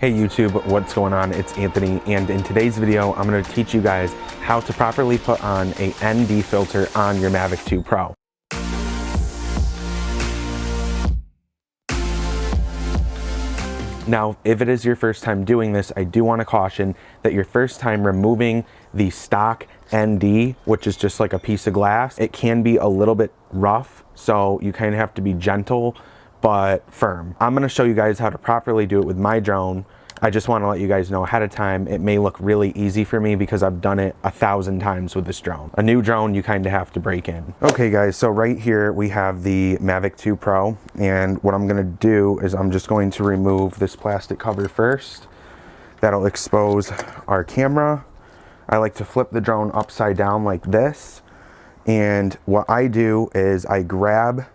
Hey YouTube, what's going on? It's Anthony, and in today's video I'm going to teach you guys how to properly put on a ND filter on your Mavic 2 Pro. Now, if it is your first time doing this, I do want to caution that your first time removing the stock ND, which is just like a piece of glass, it can be a little bit rough, so you kind of have to be gentle but firm. I'm going to show you guys how to properly do it with my drone. I just want to let you guys know ahead of time, it may look really easy for me because I've done it 1,000 times with this drone. A new drone, you kind of have to break in. Okay guys, so right here we have the Mavic 2 Pro, and what I'm going to do is I'm just going to remove this plastic cover first. That'll expose our camera. I like to flip the drone upside down like this, and what I do is I grab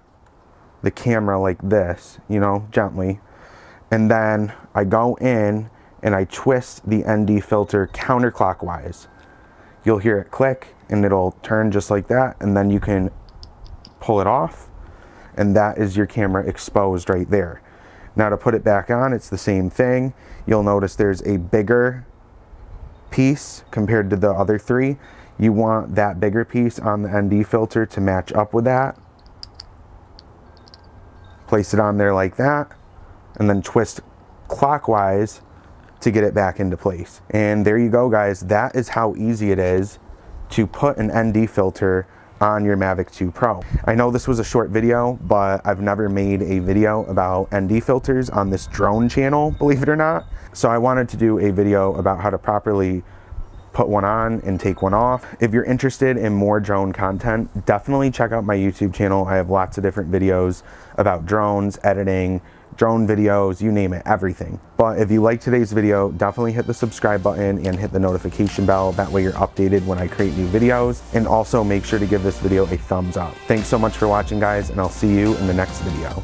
the camera like this, you know, gently, and then I go in and I twist the ND filter counterclockwise. You'll hear it click and it'll turn just like that, and then you can pull it off, and that is your camera exposed right there. Now to put it back on, it's the same thing. You'll notice there's a bigger piece compared to the other three. You want that bigger piece on the ND filter to match up with that. Place it on there like that, and then twist clockwise to get it back into place. And there you go guys, that is how easy it is to put an ND filter on your Mavic 2 Pro. I know this was a short video, but I've never made a video about ND filters on this drone channel, believe it or not. So I wanted to do a video about how to properly put one on and take one off. If you're interested in more drone content, definitely check out my YouTube channel. I have lots of different videos about drones, editing, drone videos, you name it, everything. But if you like today's video, definitely hit the subscribe button and hit the notification bell. That way you're updated when I create new videos. And also make sure to give this video a thumbs up. Thanks so much for watching guys, and I'll see you in the next video.